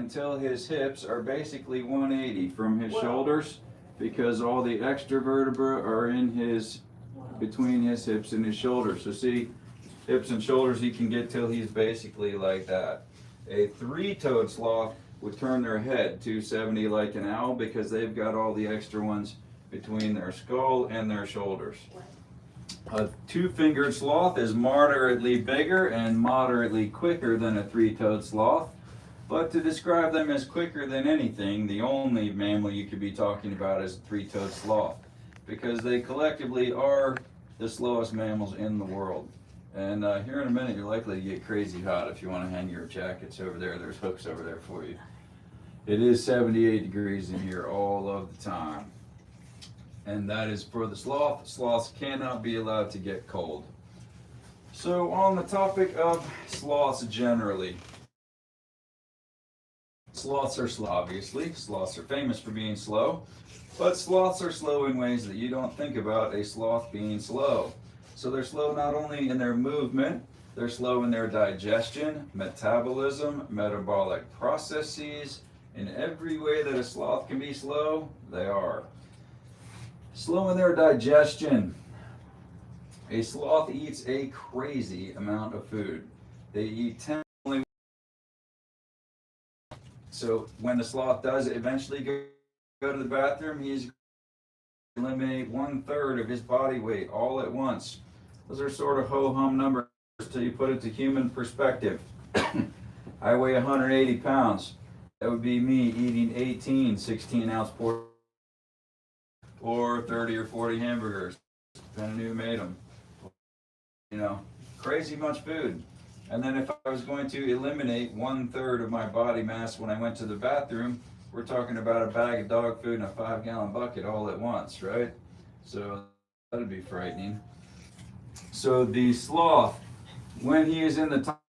until his hips are basically 180 from his shoulders, because all the extra vertebrae are in his, between his hips and his shoulders. So see, hips and shoulders he can get till he's basically like that. A three-toed sloth would turn their head 270 like an owl, because they've got all the extra ones between their skull and their shoulders. A two-fingered sloth is moderately bigger and moderately quicker than a three-toed sloth. But to describe them as quicker than anything, the only mammal you could be talking about is a three-toed sloth, because they collectively are the slowest mammals in the world. And here in a minute, you're likely to get crazy hot. If you want to hang your jackets over there, there's hooks over there for you. It is 78 degrees in here all of the time. And that is for the sloth. Sloths cannot be allowed to get cold. So on the topic of sloths generally, sloths are slow, obviously. Sloths are famous for being slow, but sloths are slow in ways that you don't think about a sloth being slow. So they're slow not only in their movement, they're slow in their digestion, metabolism, metabolic processes. In every way that a sloth can be slow, they are. Slow in their digestion. A sloth eats a crazy amount of food. They eat 10. So when the sloth does eventually go to the bathroom, he's going to eliminate 1/3 of his body weight all at once. Those are sort of ho-hum numbers till you put it to human perspective. I weigh 180 pounds. That would be me eating 18 16-ounce portions, or 30 or 40 hamburgers, depending on who made them. You know, crazy much food. And then if I was going to eliminate 1/3 of my body mass when I went to the bathroom, we're talking about a bag of dog food and a 5-gallon bucket all at once, right? So that'd be frightening. So the sloth, when he is in the top,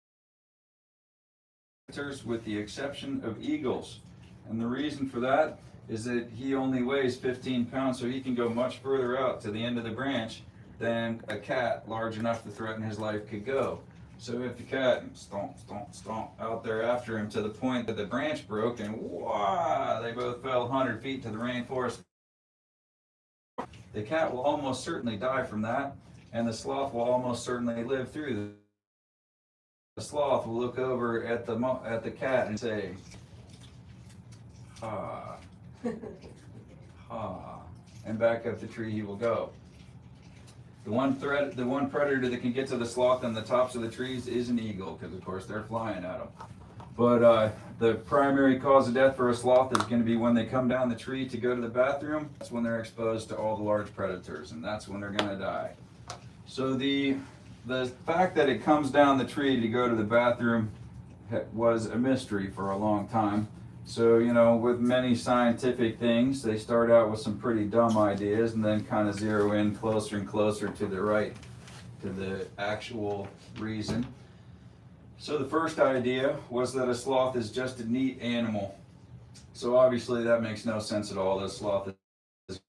with the exception of eagles. And the reason for that is that he only weighs 15 pounds, so he can go much further out to the end of the branch than a cat large enough to threaten his life could go. So if the cat stomp, stomp, stomp out there after him to the point that the branch broke and wah, they both fell 100 feet to the rainforest, the cat will almost certainly die from that, and the sloth will almost certainly live through that. The sloth will look over at the cat and say, ha, ha, and back up the tree he will go. The one predator that can get to the sloth on the tops of the trees is an eagle, because of course they're flying at them. But the primary cause of death for a sloth is going to be when they come down the tree to go to the bathroom. That's when they're exposed to all the large predators, and that's when they're going to die. So the fact that it comes down the tree to go to the bathroom was a mystery for a long time. So, you know, with many scientific things, they start out with some pretty dumb ideas and then kind of zero in closer and closer to the actual reason. So the first idea was that a sloth is just a neat animal. So obviously that makes no sense at all. The sloth is,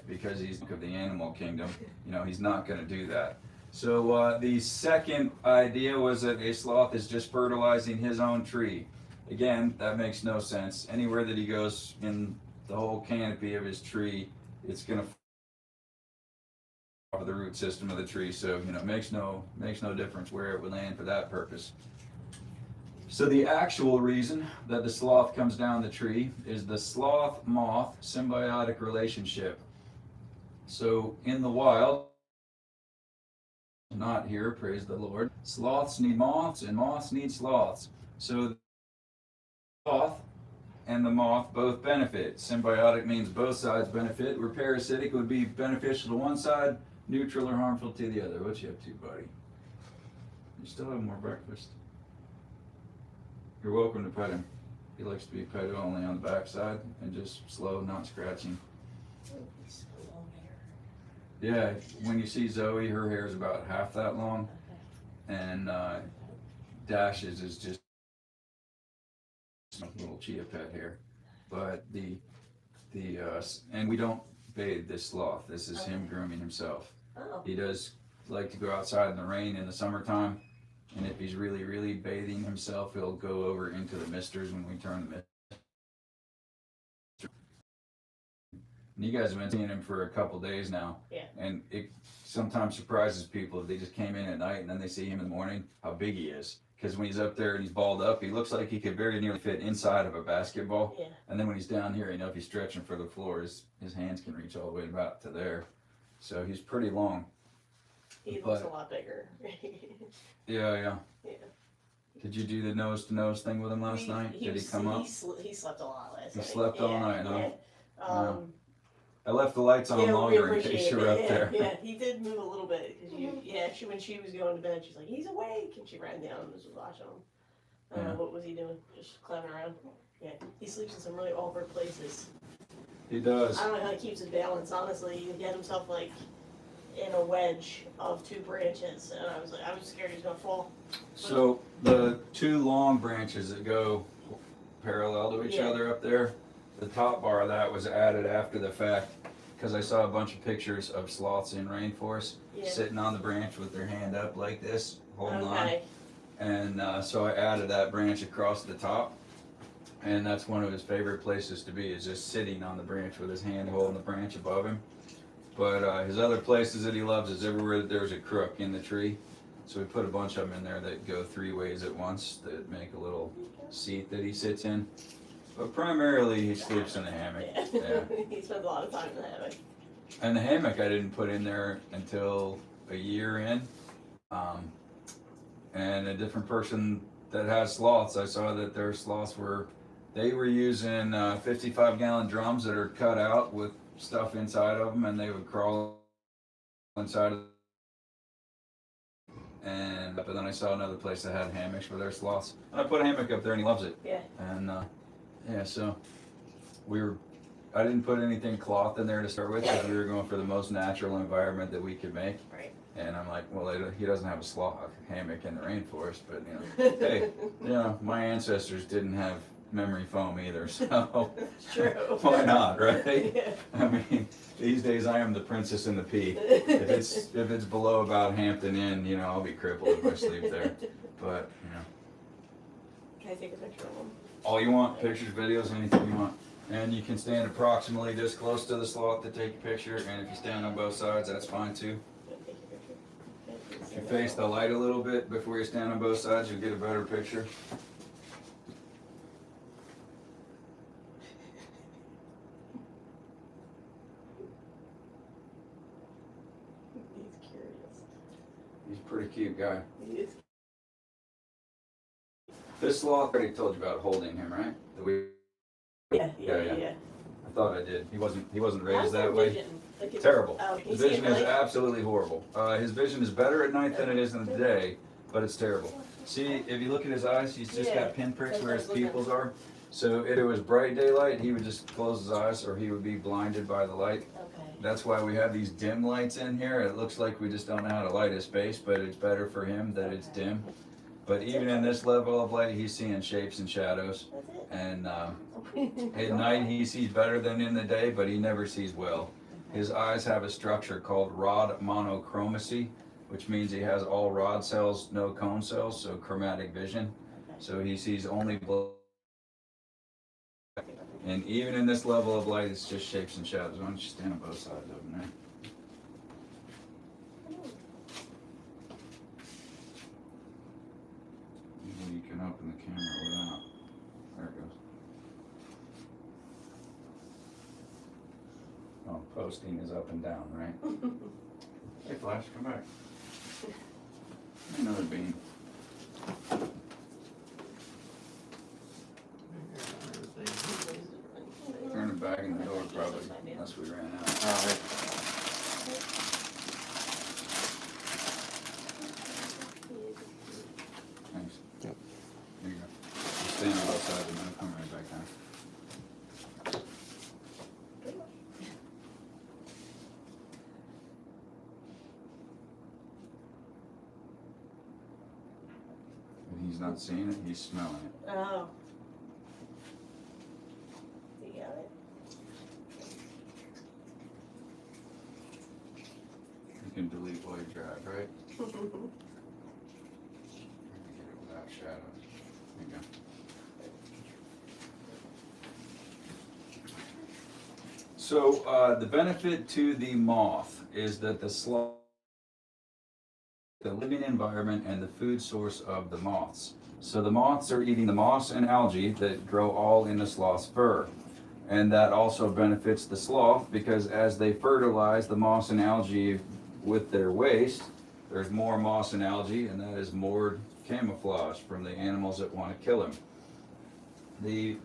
because he's of the animal kingdom, you know, he's not going to do that. So the second idea was that a sloth is just fertilizing his own tree. Again, that makes no sense. Anywhere that he goes in the whole canopy of his tree, it's going to the root system of the tree, so you know, it makes no difference where it would land for that purpose. So the actual reason that the sloth comes down the tree is the sloth-moth symbiotic relationship. So in the wild, not here, praise the Lord, sloths need moths and moths need sloths. So the sloth and the moth both benefit. Symbiotic means both sides benefit, where parasitic would be beneficial to one side, neutral or harmful to the other. What you up to, buddy? You still have more breakfast? You're welcome to pet him. He likes to be petted only on the backside and just slow, not scratching. Yeah, when you see Zoe, her hair is about half that long, and Dash's is just a little chia pet hair. But and we don't bathe this sloth. This is him grooming himself. He does like to go outside in the rain in the summertime And if he's really, really bathing himself, he'll go over into the misters when we turn the mist. And you guys have been seeing him for a couple days now. Yeah. And it sometimes surprises people if they just came in at night and then they see him in the morning, how big he is. Because when he's up there and he's balled up, he looks like he could very nearly fit inside of a basketball. Yeah. And then when he's down here, if he's stretching for the floor, his hands can reach all the way about to there. So he's pretty long. He looks a lot bigger. Yeah. Yeah. Did you do the nose to nose thing with him last night? Did he come up? He slept a lot last night. He slept all night, huh? Yeah. I left the lights on longer in case you were up there. Yeah, he did move a little bit because when she was going to bed, she's like, "He's awake," and she ran down and was watching him. What was he doing? Just clowning around. Yeah, he sleeps in some really awkward places. He does. I don't know how he keeps his balance. Honestly, he get himself like in a wedge of 2 branches, and I was scared he was gonna fall. So the 2 long branches that go parallel to each other up there, the top bar of that was added after the fact because I saw a bunch of pictures of sloths in rainforest sitting on the branch with their hand up like this, holding on. And so I added that branch across the top, and that's one of his favorite places to be, is just sitting on the branch with his hand holding the branch above him. But his other places that he loves is everywhere that there's a crook in the tree. So we put a bunch of them in there that go 3 ways at once that make a little seat that he sits in. But primarily he sleeps in the hammock. Yeah. He spends a lot of time in the hammock. And the hammock I didn't put in there until a year in. And a different person that has sloths, I saw that their sloths were using 55-gallon drums that are cut out with stuff inside of them, and they would crawl inside of and but then I saw another place that had hammocks for their sloths. And I put a hammock up there and he loves it. Yeah. And so I didn't put anything cloth in there to start with because we were going for the most natural environment that we could make. Right. And I'm like, well, he doesn't have a sloth hammock in the rainforest, but hey, my ancestors didn't have memory foam either, so True. Why not, right? Yeah. I mean, these days I am the princess in the pea. If it's below about Hampton Inn, I'll be crippled if I sleep there. But Can I take a picture of them? all you want, pictures, videos, anything you want. And you can stand approximately this close to the sloth to take a picture, and if you stand on both sides, that's fine too. If you face the light a little bit before you stand on both sides, you'll get a better picture. He's curious. He's a pretty cute guy. He is. This sloth, I already told you about holding him, right? Yeah. I thought I did. He wasn't raised that way. Like Terrible. Oh, His vision is absolutely horrible. His vision is better at night than it is in the day, but it's terrible. See, if you look at his eyes, he's just got pinpricks where his pupils are. So if it was bright daylight, he would just close his eyes or he would be blinded by the light. Okay. That's why we have these dim lights in here. It looks like we just don't know how to light his space, but it's better for him that it's dim. But even in this level of light, he's seeing shapes and shadows. That's it. And at night he sees better than in the day, but he never sees well. His eyes have a structure called rod monochromacy, which means he has all rod cells, no cone cells, so chromatic vision. So he sees only black. And even in this level of light, it's just shapes and shadows. Why don't you stand on both sides of him there? Maybe you can open the camera without. There it goes. Oh, posting is up and down, right? Hey, Flash, come back. Another bean. Turn it back in the door, probably, unless we ran out. All right. Thanks. Yep. There you go. Just stand on both sides and then come right back down. And he's not seeing it, he's smelling it. Oh. You got it? You can delete while you drive, right? black shadow. There you go. So the benefit to the moth is that the sloth, the living environment and the food source of the moths. So the moths are eating the moss and algae that grow all in the sloth's fur. And that also benefits the sloth because as they fertilize the moss and algae with their waste, there's more moss and algae, and that is more camouflage from the animals that want to kill him. The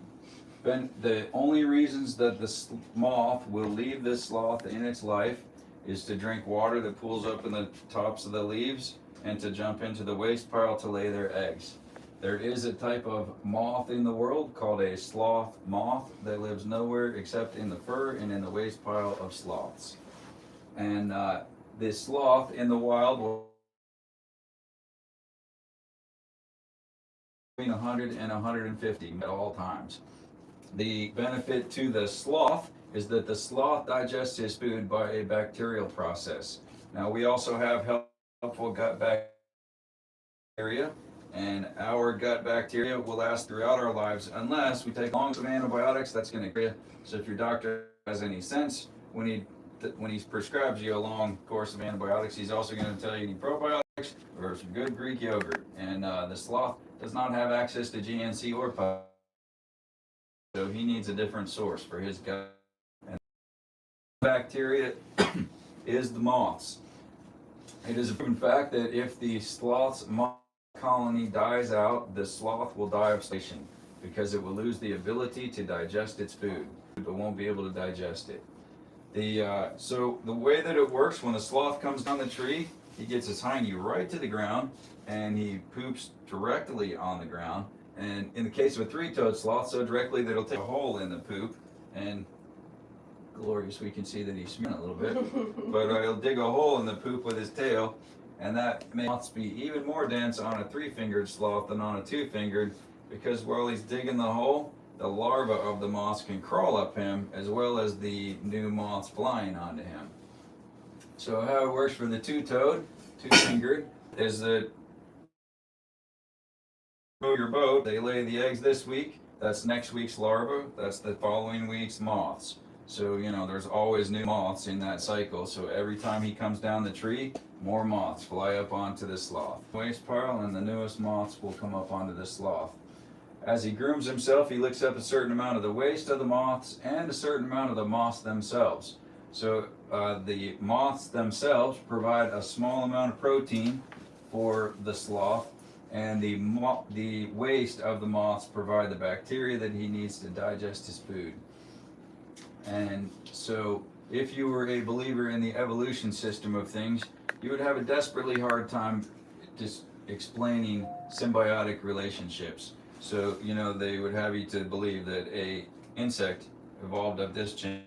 only reasons that the moth will leave this sloth in its life is to drink water that pools up in the tops of the leaves and to jump into the waste pile to lay their eggs. There is a type of moth in the world called a sloth moth that lives nowhere except in the fur and in the waste pile of sloths. And this sloth in the wild will between 100 and 150 at all times. The benefit to the sloth is that the sloth digests his food by a bacterial process. Now we also have helpful gut bacteria, and our gut bacteria will last throughout our lives unless we take long of antibiotics. That's going to kill you. So if your doctor has any sense, when he prescribes you a long course of antibiotics, he's also going to tell you need probiotics or some good Greek yogurt. And the sloth does not have access to GNC or PUB. So he needs a different source for his gut. And bacteria is the moths. It is a proven fact that if the sloth's moth colony dies out, the sloth will die of starvation because it will lose the ability to digest its food, but won't be able to digest it. So the way that it works, when the sloth comes down the tree, he gets his hiney right to the ground and he poops directly on the ground. And in the case of a three-toed sloth, so directly that it'll take a hole in the poop, and glorious, we can see that he's smearing a little bit, but he'll dig a hole in the poop with his tail, and that makes moths be even more dense on a three-fingered sloth than on a two-fingered, because while he's digging the hole, the larva of the moths can crawl up him, as well as the new moths flying onto him. So how it works for the two-toed, two-fingered, is that your boat, they lay the eggs this week, that's next week's larva, that's the following week's moths. So, there's always new moths in that cycle, so every time he comes down the tree, more moths fly up onto the sloth waste pile, and the newest moths will come up onto the sloth. As he grooms himself, he licks up a certain amount of the waste of the moths and a certain amount of the moths themselves. So the moths themselves provide a small amount of protein for the sloth, and the waste of the moths provide the bacteria that he needs to digest his food. And so if you were a believer in the evolution system of things, you would have a desperately hard time just explaining symbiotic relationships. So, they would have you to believe that a insect evolved up this chain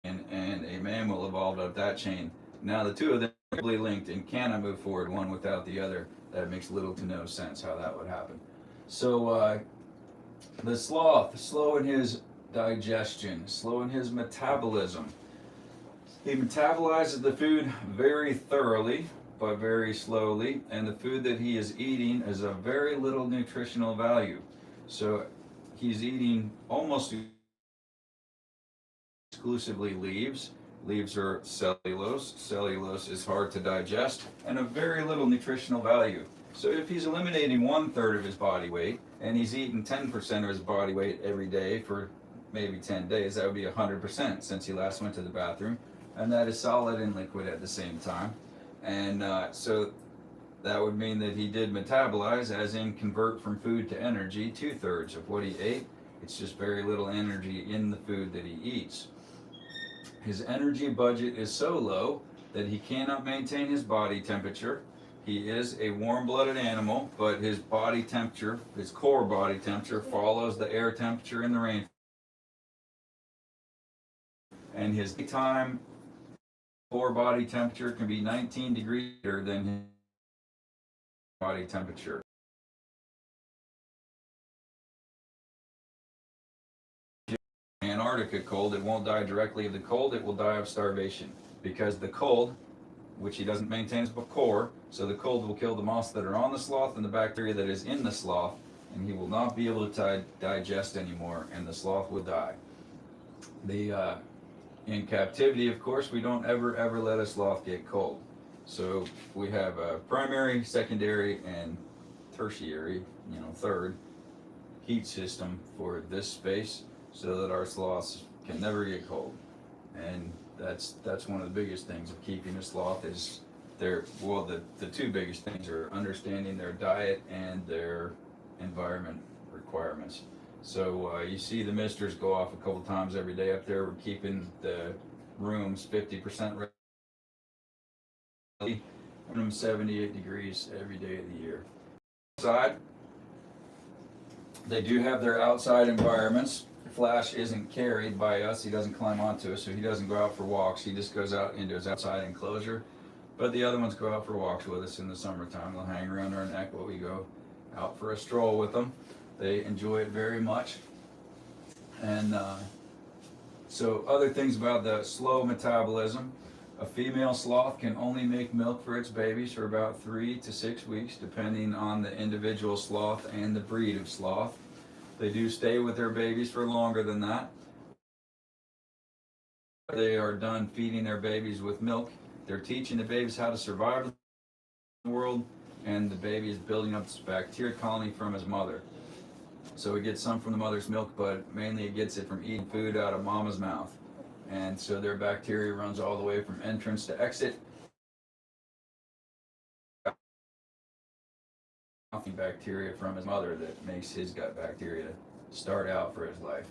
and a mammal evolved up that chain. Now the two of them are completely linked and cannot move forward one without the other. That makes little to no sense how that would happen. So the sloth, slow in his digestion, slow in his metabolism. He metabolizes the food very thoroughly, but very slowly, and the food that he is eating is of very little nutritional value. So he's eating almost exclusively leaves. Leaves are cellulose. Cellulose is hard to digest and of very little nutritional value. So if he's eliminating 1/3 of his body weight and he's eating 10% of his body weight every day for maybe 10 days, that would be 100% since he last went to the bathroom. And that is solid and liquid at the same time. And so that would mean that he did metabolize, as in convert from food to energy, 2/3 of what he ate. It's just very little energy in the food that he eats. His energy budget is so low that he cannot maintain his body temperature. He is a warm-blooded animal, but his body temperature, his core body temperature, follows the air temperature in the rain. And his daytime core body temperature can be 19 degrees greater than his body temperature. Antarctica cold, it won't die directly of the cold, it will die of starvation, because the cold which he doesn't maintain his core, so the cold will kill the moths that are on the sloth and the bacteria that is in the sloth, and he will not be able to digest anymore, and the sloth will die. In captivity, of course, we don't ever let a sloth get cold. So we have a primary, secondary, and tertiary, third heat system for this space so that our sloths can never get cold. And that's one of the biggest things of keeping a sloth is the two biggest things are understanding their diet and their environment requirements. So you see the misters go off a couple times every day up there. We're keeping the rooms 50% ready, minimum 78 degrees every day of the year. Outside, they do have their outside environments. Flash isn't carried by us. He doesn't climb onto us, so he doesn't go out for walks. He just goes out into his outside enclosure. But the other ones go out for walks with us in the summertime. They'll hang around our neck while we go out for a stroll with them. They enjoy it very much. And so other things about the slow metabolism. A female sloth can only make milk for its babies for about 3 to 6 weeks, depending on the individual sloth and the breed of sloth. They do stay with their babies for longer than that. They are done feeding their babies with milk. They're teaching the babies how to survive in the world, and the baby is building up this bacteria colony from his mother. So it gets some from the mother's milk, but mainly it gets it from eating food out of mama's mouth. And so their bacteria runs all the way from entrance to exit. Bacteria from his mother that makes his gut bacteria start out for his life.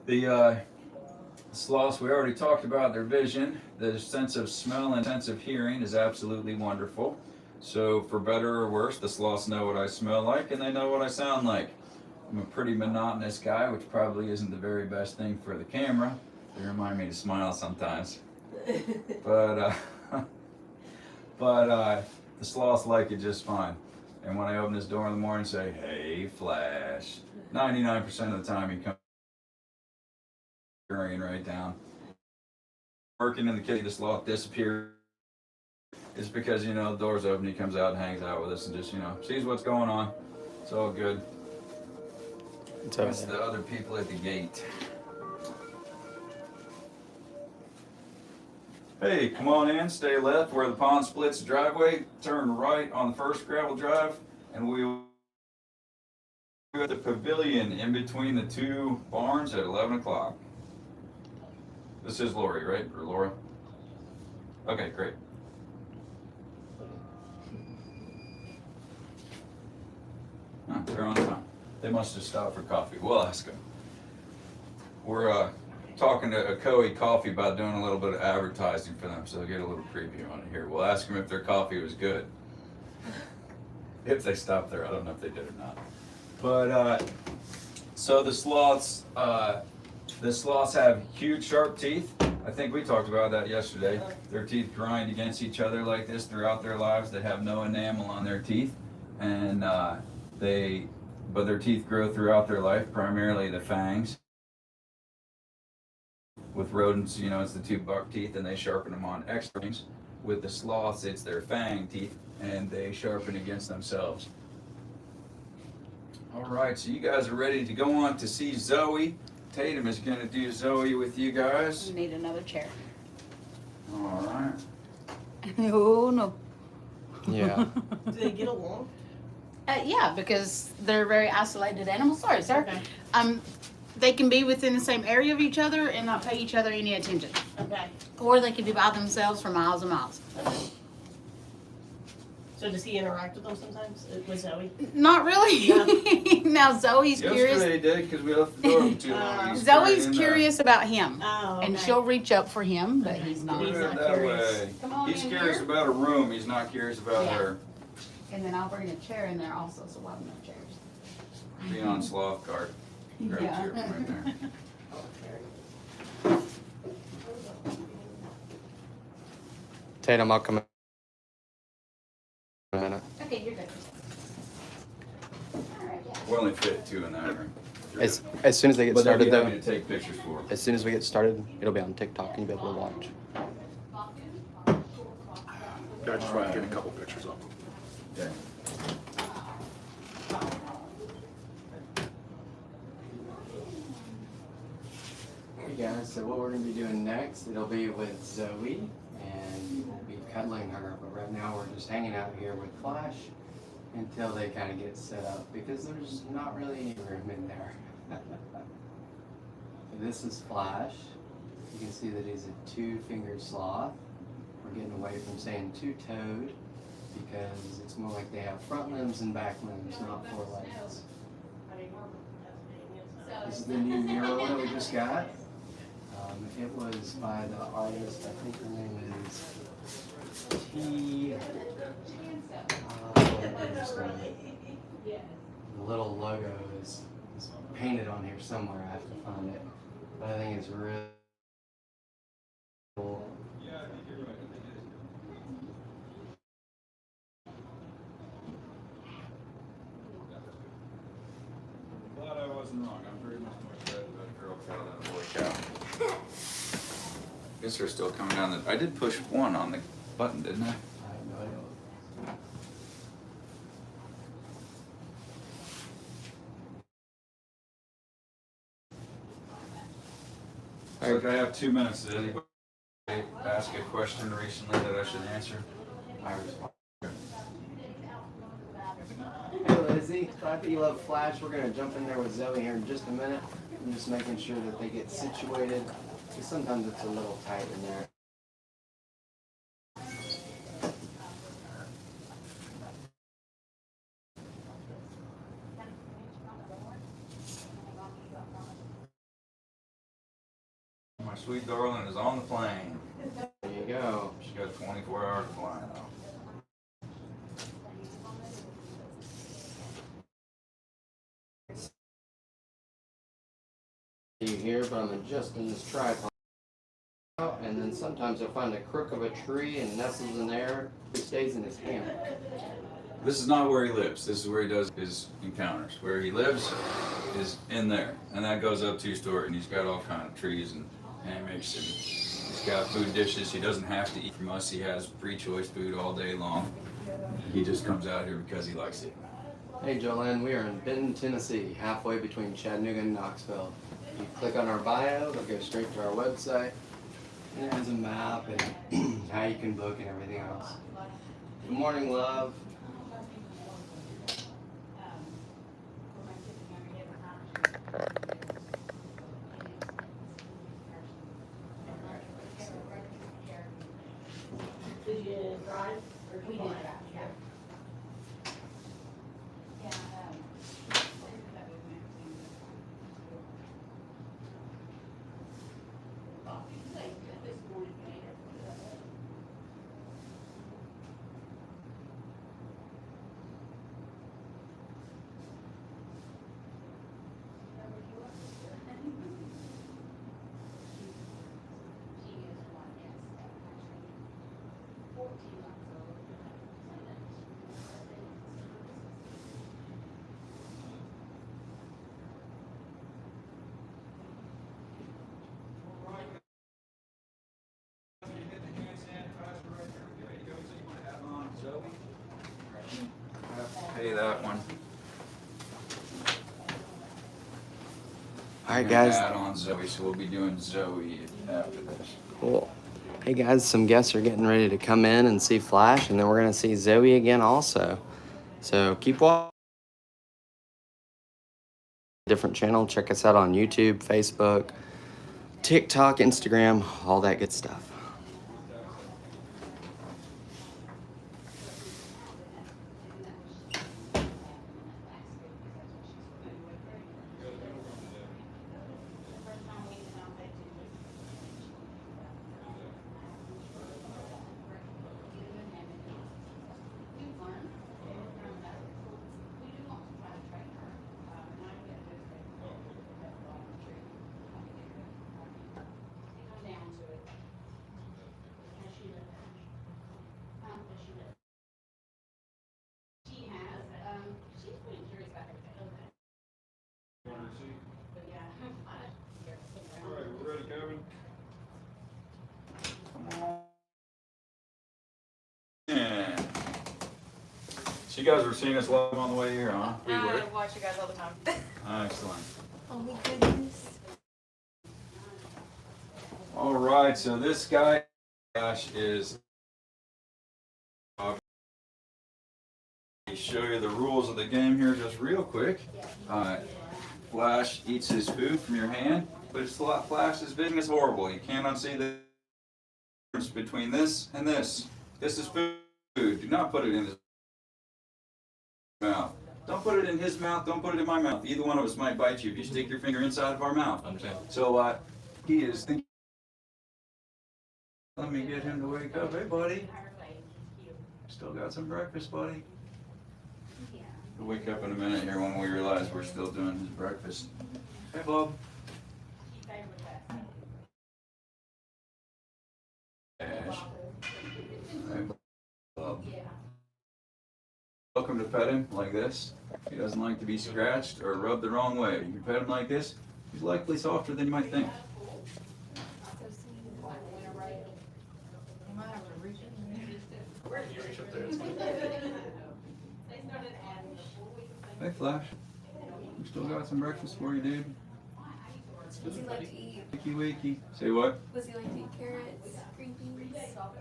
The sloths, we already talked about their vision. The sense of smell and sense of hearing is absolutely wonderful. So for better or worse, the sloths know what I smell like and they know what I sound like. I'm a pretty monotonous guy, which probably isn't the very best thing for the camera. They remind me to smile sometimes. But the sloths like it just fine. And when I open this door in the morning and say, "Hey, Flash," 99% of the time he comes right down. Working in the kitchen, the sloth disappears. It's because, the door's open, he comes out and hangs out with us and just, sees what's going on. It's all good. It's the other people at the gate. Hey, come on in, stay left where the pond splits the driveway, turn right on the first gravel drive, and we'll be at the pavilion in between the two barns at 11 o'clock. This is Lori, right? Or Laura? Okay, great. They're on time. They must have stopped for coffee. We'll ask them. We're talking to Ocoee Coffee about doing a little bit of advertising for them, so they'll get a little preview on it here. We'll ask them if their coffee was good. If they stopped there, I don't know if they did or not. But so the sloths have huge, sharp teeth. I think we talked about that yesterday. Their teeth grind against each other like this throughout their lives. They have no enamel on their teeth, and but their teeth grow throughout their life, primarily the fangs. With rodents, it's the two buck teeth, and they sharpen them on extra things. With the sloths, it's their fang teeth, and they sharpen against themselves. All right, so you guys are ready to go on to see Zoe. Tatum is going to do Zoe with you guys. You need another chair. All right. Oh, no. Yeah. Do they get along? Yeah, because they're very isolated animals. Sorry, sir. Okay. They can be within the same area of each other and not pay each other any attention. Okay. Or they can be by themselves for miles and miles. So does he interact with them sometimes? With Zoe? Not really. Now Zoe's curious. Yesterday he did, because we left the door open too long. He's Zoe's in there. curious about him. Oh, okay. And she'll reach up for him, but he's not. He's Put it not that curious. way. Come on He's in curious here. about a room. He's not curious about Yeah. her. And then I'll bring a chair in there also, so we'll have no chairs. Be on sloth cart. Grab a Yeah. chair from right there. Tatum, I'll come in a minute. Okay, you're good. All right, yeah. We only fit two in that room. As soon as they get But they'll started, be happy though, to take pictures for them. as soon as we get started, it'll be on TikTok and you'll be able to watch. I just want to get a couple pictures of them. Okay. Hey guys, so what we're going to be doing next, it'll be with Zoe, and we'll be cuddling her, but right now we're just hanging out here with Flash until they kind of get set up, because there's not really any room in there. So this is Flash. You can see that he's a two-fingered sloth. We're getting away from saying two-toed, because it's more like they have front limbs and back limbs, not four legs. This is the new mural that we just got. It was by the artist, I think her name is T. The little logo is painted on here somewhere. I have to find it. But I think it's really cool. Glad I wasn't wrong. I'm pretty much more excited about a girl cow than a boy cow. I guess they're still coming down the. I did push one on the button, didn't I? I have no idea. Look, I have 2 minutes. Did anybody ask a question recently that I should answer? I respond. Hey Lizzie, glad that you love Flash. We're gonna jump in there with Zoe here in just a minute. I'm just making sure that they get situated, because sometimes it's a little tight in there. My sweet darling is on the plane. There you go. She got 24 hours flying off. You here, but I'm adjusting this tripod. And then sometimes you'll find the crook of a tree and nestles in there. He stays in his hammock. This is not where he lives. This is where he does his encounters. Where he lives is in there, and that goes up 2 stories. And he's got all kind of trees and hammocks, and he's got food dishes. He doesn't have to eat from us. He has pre-choice food all day long. He just comes out here because he likes it. Hey Jolene, we are in Benton, Tennessee, halfway between Chattanooga and Knoxville. You click on our bio, it'll go straight to our website. And it has a map and how you can book and everything else. Good morning, love. Did you drive or did you fly? Pay that one. All right, We're gonna guys. add on Zoe, so we'll be doing Zoe after this. Cool. Hey guys, some guests are getting ready to come in and see Flash, and then we're gonna see Zoe again also. So keep watching. Different channel. Check us out on YouTube, Facebook, TikTok, Instagram, all that good stuff. So you guys were seeing us live on the way here, huh? We were. I watch you guys all the time. Excellent. Oh my goodness. All right, so this guy Flash is. Show you the rules of the game here just real quick. Flash eats his food from your hand, but it's Flash's vision is horrible. You cannot see the difference between this and this. This is food. Do not put it in his mouth. Don't put it in his mouth. Don't put it in my mouth. Either one of us might bite you if you stick your finger inside of our mouth. Understand. So he is thinking. Let me get him to wake up. Hey, buddy. Still got some breakfast, buddy. He'll wake up in a minute here when we realize we're still doing his breakfast. Hey, Bob. Ash. Hey, Bob. Welcome to pet him like this. He doesn't like to be scratched or rubbed the wrong way. You pet him like this, he's likely softer than you might think. Hey, Flash. We still got some breakfast for you, dude. Does he like to eat? Wakey, wakey. Say what? Does he like to eat carrots, green beans?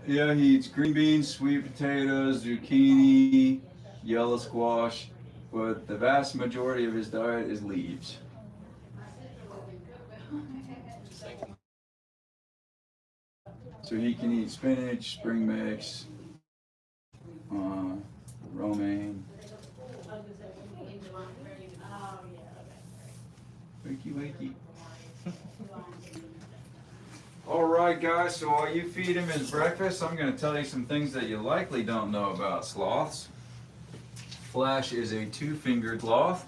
Yeah, he eats green beans, sweet potatoes, zucchini, yellow squash, but the vast majority of his diet is leaves. So he can eat spinach, spring mix, romaine. Wakey, wakey. All right, guys, so while you feed him his breakfast, I'm going to tell you some things that you likely don't know about sloths. Flash is a two-fingered sloth.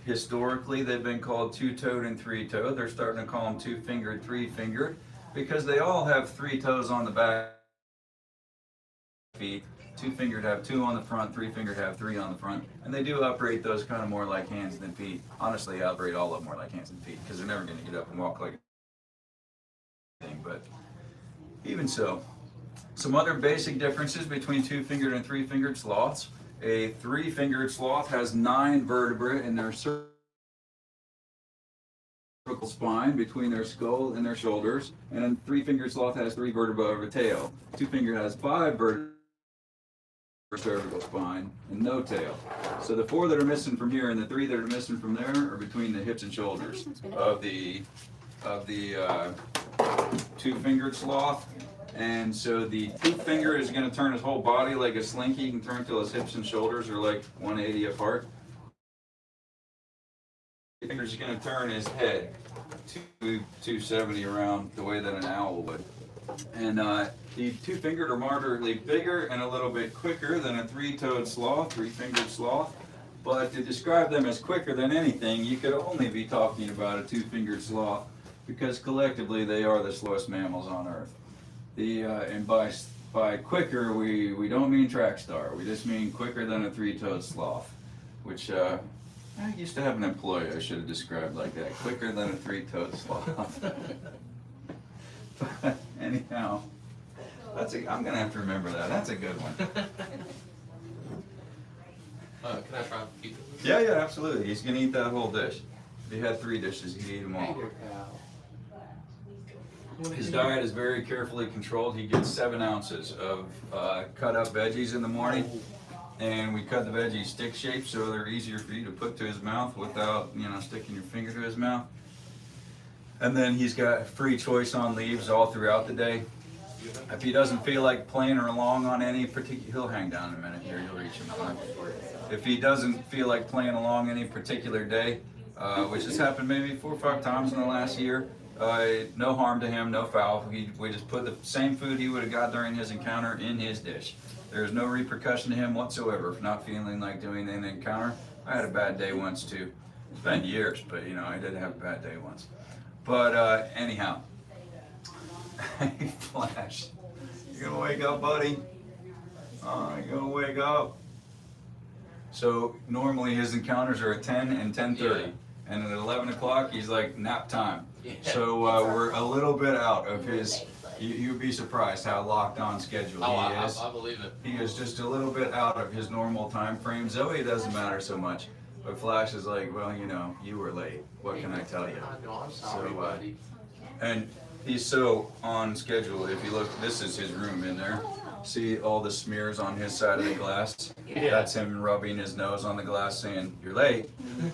Historically, they've been called two-toed and three-toed. They're starting to call them two-fingered, three-fingered, because they all have three toes on the back feet. Two-fingered have two on the front, three-fingered have three on the front, and they do operate those kind of more like hands than feet. Honestly, they operate all of them more like hands than feet, because they're never going to get up and walk like thing, but even so, some other basic differences between two-fingered and three-fingered sloths. A three-fingered sloth has 9 vertebrae in their cervical spine between their skull and their shoulders, and a three-fingered sloth has 3 vertebrae of a tail. Two-fingered has 5 vertebrae cervical spine and no tail. So the 4 that are missing from here and the 3 that are missing from there are between the hips and shoulders of the two-fingered sloth. And so the two-fingered is going to turn his whole body like a slinky. He can turn till his hips and shoulders are like 180 apart. The finger is going to turn his head 270 around the way that an owl would. And the two-fingered are moderately bigger and a little bit quicker than a three-toed sloth, three-fingered sloth. But to describe them as quicker than anything, you could only be talking about a two-fingered sloth, because collectively they are the slowest mammals on Earth. And by quicker, we don't mean track star. We just mean quicker than a three-toed sloth, which I used to have an employee I should have described like that. Quicker than a three-toed sloth. But anyhow, I'm gonna have to remember that. That's a good one. Can I try pizza? Yeah, absolutely. He's gonna eat that whole dish. If he had 3 dishes, he'd eat them all. His diet is very carefully controlled. He gets 7 ounces of cut up veggies in the morning, and we cut the veggies stick shaped so they're easier for you to put to his mouth without, sticking your finger to his mouth. And then he's got free choice on leaves all throughout the day. If he doesn't feel like playing along on any particular, he'll hang down in a minute here, you'll reach him. If he doesn't feel like playing along any particular day, which has happened maybe 4 or 5 times in the last year, no harm to him, no foul. We just put the same food he would have got during his encounter in his dish. There's no repercussion to him whatsoever for not feeling like doing an encounter. I had a bad day once too. It's been years, but I did have a bad day once. But anyhow, hey Flash, you gonna wake up, buddy? You gonna wake up? So normally his encounters are at 10 and 10:30, and at 11 o'clock he's like nap time. So we're a little bit out of his You'd be surprised how locked on schedule Oh, he is. I believe it. He is just a little bit out of his normal time frame. Zoe doesn't matter so much, but Flash is like, well, you know, you were late. What can I tell you? I know, I'm sorry, So, buddy. And he's so on schedule. If you look, this is his room in there. See all the smears on his side of the glass? That's him rubbing his nose on the glass saying, you're late.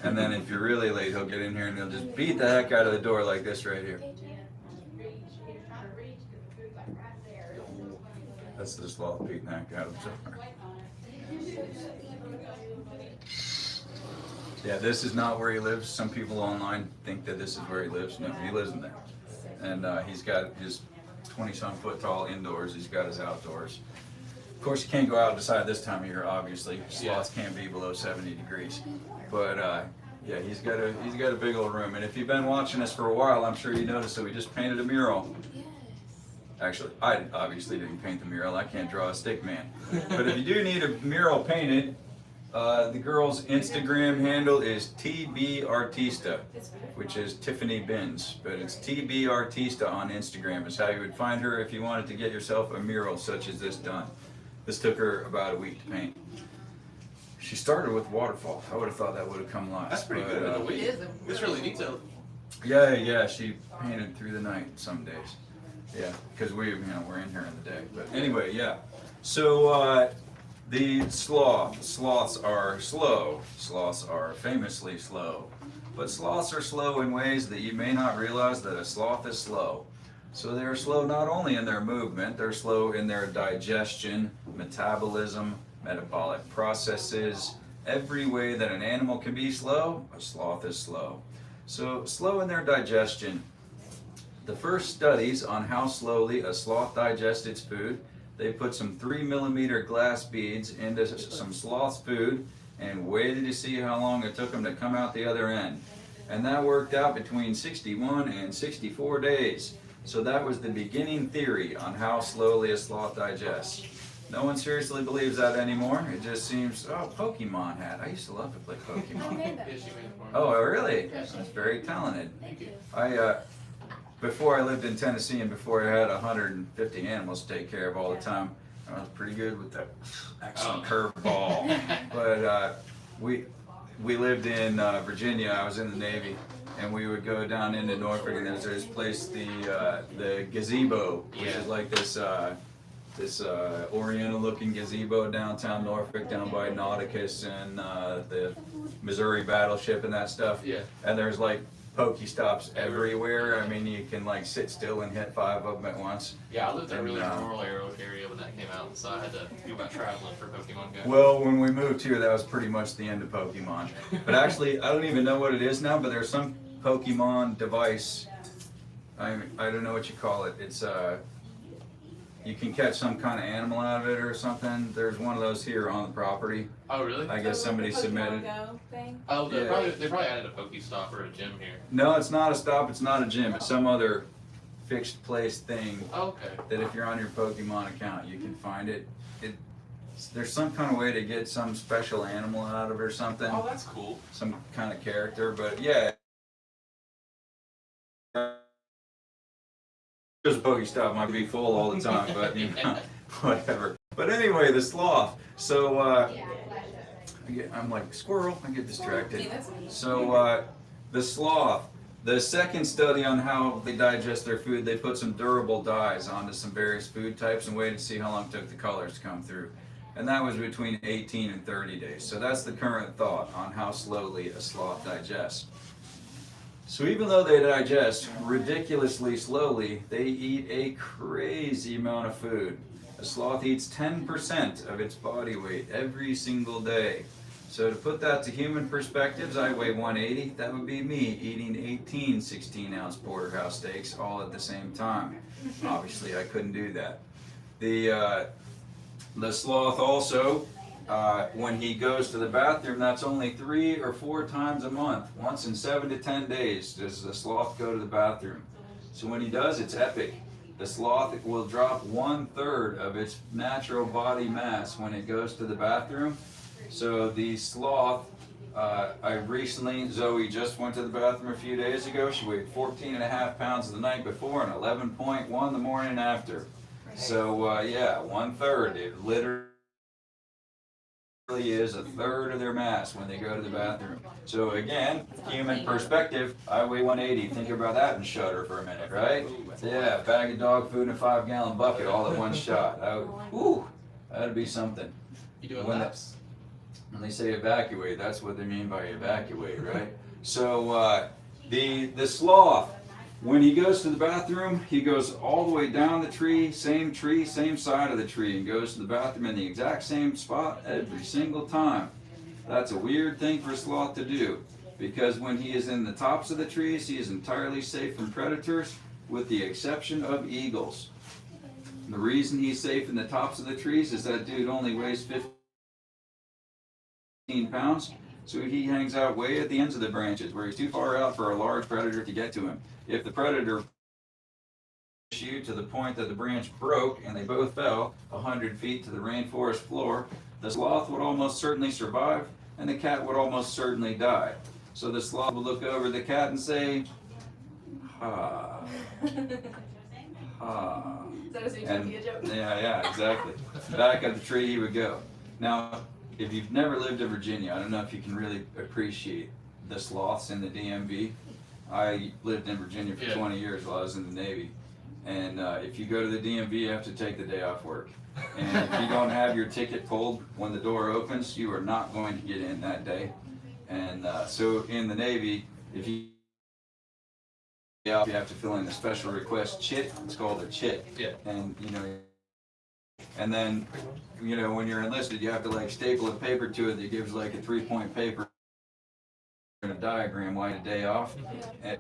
And then if you're really late, he'll get in here and he'll just beat the heck out of the door like this right here. That's the sloth beating the heck out of the door. Yeah, this is not where he lives. Some people online think that this is where he lives. No, he lives in there. And he's got his 20-some foot tall indoors. He's got his outdoors. Of course, you can't go out outside this time of year, obviously. Sloths can't be below 70 degrees. But yeah, he's got a big old room. And if you've been watching us for a while, I'm sure you noticed that we just painted a mural. Actually, I obviously didn't paint the mural. I can't draw a stick man. But if you do need a mural painted, the girl's Instagram handle is TBArtista, which is Tiffany Binns, but it's TBArtista on Instagram is how you would find her if you wanted to get yourself a mural such as this done. This took her about a week to paint. She started with waterfall. I would have thought that would have come last. That's pretty but, good in a week. It is It's really detailed. Yeah, she painted through the night some days. Yeah, because we're in here in the day. But anyway, yeah. So the sloths are slow. Sloths are famously slow. But sloths are slow in ways that you may not realize that a sloth is slow. So they're slow not only in their movement, they're slow in their digestion, metabolism, metabolic processes. Every way that an animal can be slow, a sloth is slow. So slow in their digestion. The first studies on how slowly a sloth digests its food, they put some 3mm glass beads into some sloth's food and waited to see how long it took them to come out the other end. And that worked out between 61 and 64 days. So that was the beginning theory on how slowly a sloth digests. No one seriously believes that anymore. It just seems, oh, Pokemon hat. I used to love to play Pokemon. Yeah, she made it for me. Oh, really? That's very talented. Thank you. Before I lived in Tennessee and before I had 150 animals to take care of all the time, I was pretty good with that excellent curveball. But we lived in Virginia. I was in the Navy, and we would go down into Norfolk, and there's this place, the gazebo, which is like this Oriental-looking gazebo downtown Norfolk, down by Nauticus and the Missouri battleship and that stuff. Yeah. And there's like Pokestops everywhere. I mean, you can like sit still and hit 5 of them at once. Yeah, I lived in a really And, rural area when that came out, so I had to do about traveling for Pokemon Go. Well, when we moved here, that was pretty much the end of Pokemon. But actually, I don't even know what it is now, but there's some Pokemon device. I don't know what you call it. It's you can catch some kind of animal out of it or something. There's one of those here on the property. Oh, really? I guess somebody submitted. Oh, they Yeah. probably added a Pokestop or a gym here. No, it's not a stop. It's not a gym. It's some other fixed place thing Oh, okay. that if you're on your Pokemon account, you can find it. There's some kind of way to get some special animal out of it or something. Oh, that's cool. Some kind of character, but yeah. Just Pokestop might be full all the time, but you know, whatever. But anyway, the sloth. So I'm like squirrel. I get distracted. So the sloth. The second study on how they digest their food, they put some durable dyes onto some various food types and waited to see how long it took the colors to come through. And that was between 18 and 30 days. So that's the current thought on how slowly a sloth digests. So even though they digest ridiculously slowly, they eat a crazy amount of food. A sloth eats 10% of its body weight every single day. So to put that to human perspectives, I weigh 180. That would be me eating 18 16-ounce porterhouse steaks all at the same time. Obviously, I couldn't do that. The sloth also, when he goes to the bathroom, that's only 3 or 4 times a month. Once in 7 to 10 days does the sloth go to the bathroom. So when he does, it's epic. The sloth will drop 1/3 of its natural body mass when it goes to the bathroom. So the sloth I recently, Zoe just went to the bathroom a few days ago. She weighed 14.5 pounds the night before and 11.1 the morning after. So, yeah, 1/3. It literally is a third of their mass when they go to the bathroom. So again, human perspective, I weigh 180. Think about that and shudder for a minute, right? Yeah, bag of dog food in a 5-gallon bucket all at one shot. That'd be something. You doing When laps? When they say evacuate, that's what they mean by evacuate, right? So the sloth, when he goes to the bathroom, he goes all the way down the tree, same side of the tree, and goes to the bathroom in the exact same spot every single time. That's a weird thing for a sloth to do, because when he is in the tops of the trees, he is entirely safe from predators, with the exception of eagles. The reason he's safe in the tops of the trees is that dude only weighs 15 pounds, so he hangs out way at the ends of the branches where he's too far out for a large predator to get to him. If the predator pushed you to the point that the branch broke and they both fell 100 feet to the rainforest floor, the sloth would almost certainly survive and the cat would almost certainly die. So the sloth would look over the cat and say, ah, ah. Is that a Zootopia joke? Yeah, exactly. Back at the tree he would go. Now, if you've never lived in Virginia, I don't know if you can really appreciate the sloths in the DMV. I lived in Virginia for 20 years while I was in the Navy. And if you go to the DMV, you have to take the day off work. And if you don't have your ticket pulled when the door opens, you are not going to get in that day. And so in the Navy, if you have to fill in a special request chit. It's called a chit. Yeah. And and then when you're enlisted, you have to like staple a paper to it that gives like a 3-point paper and a diagram why a day off.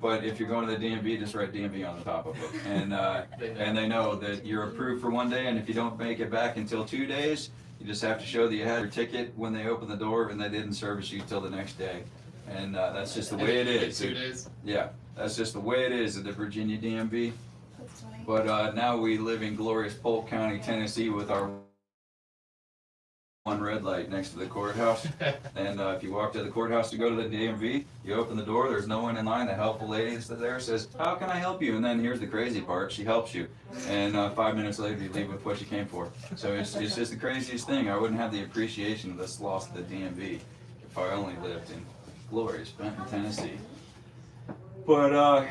But if you're going to the DMV, just write DMV on the top of it, and they know that you're approved for one day, and if you don't make it back until 2 days, you just have to show that you had your ticket when they open the door, and they didn't service you till the next day. And that's just the way it is. 2 days? Yeah, that's just the way it is at the Virginia DMV. That's funny. But now we live in glorious Polk County, Tennessee, with our one red light next to the courthouse. And if you walk to the courthouse to go to the DMV, you open the door, there's no one in line. The helpful lady that's there says, "How can I help you?" And then here's the crazy part, she helps you. And 5 minutes later, you leave with what you came for. So it's just the craziest thing. I wouldn't have the appreciation of this loss to the DMV if I only lived in glorious Benton, Tennessee. But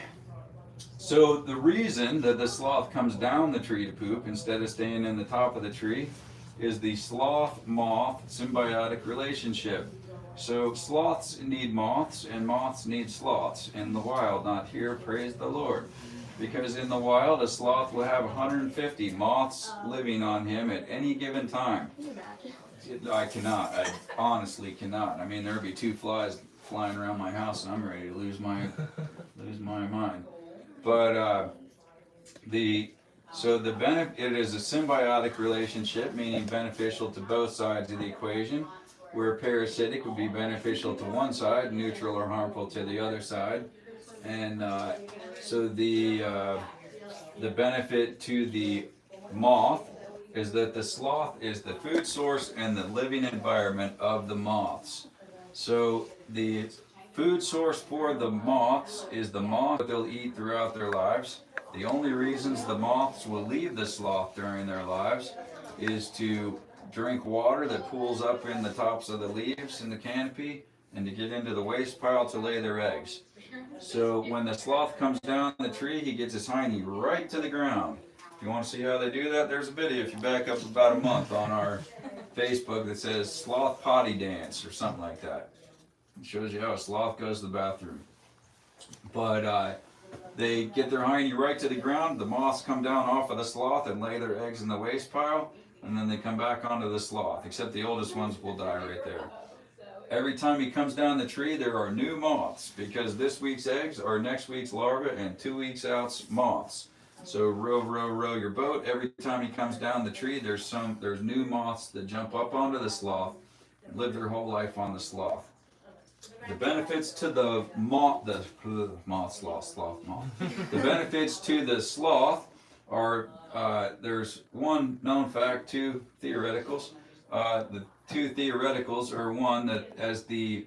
so the reason that the sloth comes down the tree to poop instead of staying in the top of the tree is the sloth-moth symbiotic relationship. So sloths need moths and moths need sloths in the wild, not here, praise the Lord. Because in the wild, a sloth will have 150 moths living on him at any given time. Can you imagine? I cannot, I honestly cannot. I mean, there'd be 2 flies flying around my house and I'm ready to lose my mind. But it is a symbiotic relationship, meaning beneficial to both sides of the equation, where parasitic would be beneficial to one side, neutral or harmful to the other side. And so the benefit to the moth is that the sloth is the food source and the living environment of the moths. So the food source for the moths is the moth that they'll eat throughout their lives. The only reasons the moths will leave the sloth during their lives is to drink water that pools up in the tops of the leaves in the canopy and to get into the waste pile to lay their eggs. So when the sloth comes down the tree, he gets his hiney right to the ground. If you want to see how they do that, there's a video if you back up about a month on our Facebook that says sloth potty dance or something like that. It shows you how a sloth goes to the bathroom. But they get their hiney right to the ground, the moths come down off of the sloth and lay their eggs in the waste pile, and then they come back onto the sloth, except the oldest ones will die right there. Every time he comes down the tree, there are new moths, because this week's eggs are next week's larvae, and 2 weeks out's moths. So row, row, row your boat. Every time he comes down the tree, there's new moths that jump up onto the sloth and live their whole life on the sloth. The benefits to the moth. The benefits to the sloth are, there's one known fact, 2 theoreticals. The 2 theoreticals are one, that as the